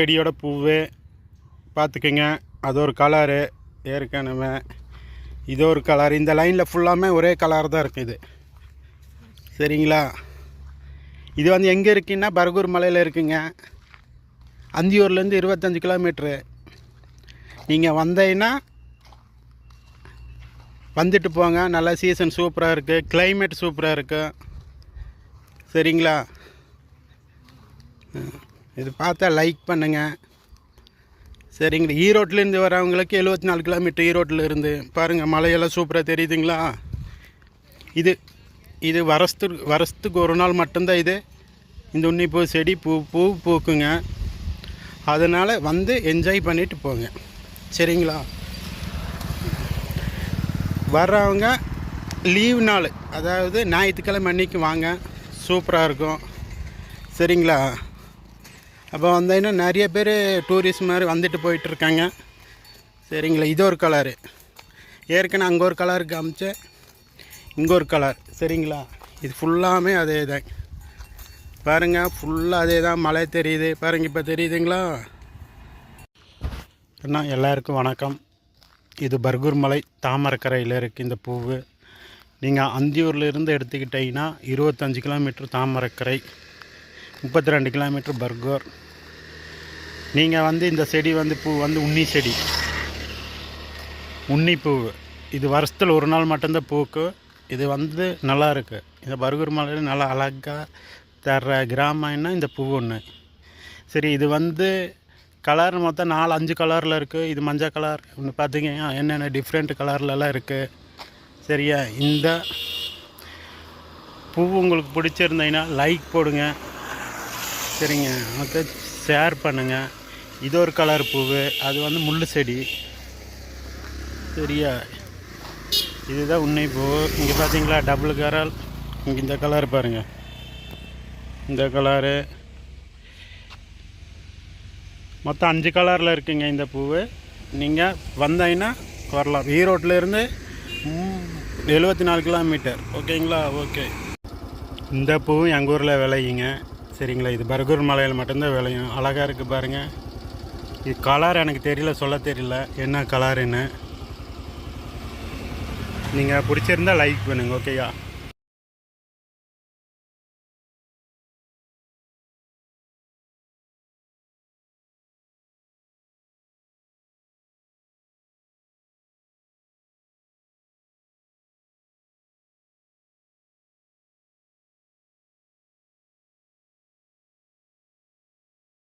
செடியோட பூவு பார்த்துக்குங்க. அது ஒரு கலரு ஏற்கனவே. இது ஒரு கலர். இந்த லைனில் ஃபுல்லாமே ஒரே கலர் தான் இருக்குது. சரிங்களா? இது வந்து எங்கே இருக்குன்னா பர்கூர் மலையில் இருக்குங்க. அந்தியூர்லேருந்து 25 கிலோமீட்ரு. நீங்கள் வந்தீங்கன்னா வந்துட்டு போங்க. நல்லா சீசன் சூப்பராக இருக்குது. கிளைமேட் சூப்பராக இருக்குது. சரிங்களா? இது பார்த்தா லைக் பண்ணுங்கள். சரிங்களா? ஈரோட்டிலேருந்து வரவங்களுக்கு 74 கிலோமீட்டர். ஈரோட்டில் இருந்து பாருங்கள், மலையெல்லாம் சூப்பராக தெரியுதுங்களா? இது வருஷத்துக்கு ஒரு நாள் மட்டும்தான் இந்த உன்னிப்பூ செடி பூ பூக்குங்க. அதனால் வந்து என்ஜாய் பண்ணிவிட்டு போங்க. சரிங்களா? வர்றவங்க லீவ் நாள், அதாவது ஞாயிற்றுக்கிழமை அன்றைக்கி வாங்க. சூப்பராக இருக்கும். சரிங்களா? அப்போ வந்தீங்கன்னா நிறைய பேர் டூரிஸ்ட் மாதிரி வந்துட்டு போயிட்டுருக்காங்க. சரிங்களா? இது ஒரு கலரு. ஏற்கனவே அங்கே ஒரு கலர் காமிச்சேன், இங்கே ஒரு கலர். சரிங்களா? இது ஃபுல்லாமே அதே தான் பாருங்கள். ஃபுல்லாக அதே தான். மழை தெரியுது பாருங்கள். இப்போ தெரியுதுங்களா? அண்ணா எல்லாருக்கும் வணக்கம். இது பர்கூர் மலை தாமரைக்கரையில் இருக்குது இந்த பூவு. நீங்கள் அந்தியூர்லேருந்து எடுத்துக்கிட்டிங்கன்னா 25 கிலோமீட்டர் தாமரைக்கரை, 32 கிலோமீட்டர் பர்கூர். நீங்கள் வந்து இந்த செடி வந்து பூ வந்து உன்னி செடி, உன்னிப்பூ. இது வருஷத்தில் ஒரு நாள் மட்டும்தான் பூக்கு. இது வந்து நல்லா இருக்குது. இந்த பர்கூர் மலையில் நல்லா அழகாக தர்ற கிராமம்னா இந்த பூ ஒன்று. சரி, இது வந்து கலர் மொத்தம் 4-5 கலரில் இருக்குது. இது மஞ்சள் கலர். ஒன்று பார்த்திங்கன்னா என்னென்ன டிஃப்ரெண்ட் கலர்லலாம் இருக்குது. சரியா? இந்த பூ உங்களுக்கு பிடிச்சிருந்தீங்கன்னா லைக் போடுங்க. சரிங்க? ஓகே, ஷேர் பண்ணுங்கள். இது ஒரு கலர் பூவு. அது வந்து முள்ளு செடி. சரியா? இதுதான் உன்னை பூ. இங்கே பார்த்தீங்களா டபுள் கலர். இங்கே இந்த கலர் பாருங்கள், இந்த கலரு. மொத்தம் 5 கலரில் இருக்குங்க இந்த பூவு. நீங்கள் வந்தீங்கன்னா வரலாம். ஈரோட்டிலேருந்து 74 கிலோமீட்டர். ஓகேங்களா? ஓகே. இந்த பூவும் எங்கள் ஊரில் விளையுங்க. சரிங்களா? இது பர்கூர் மலையில் மட்டும்தான் விளையும். அழகாக இருக்குது பாருங்கள். இது கலர் எனக்கு தெரியல, சொல்ல தெரியல என்ன கலருன்னு. நீங்கள் பிடிச்சிருந்தால் லைக் பண்ணுங்கள். ஓகேயா?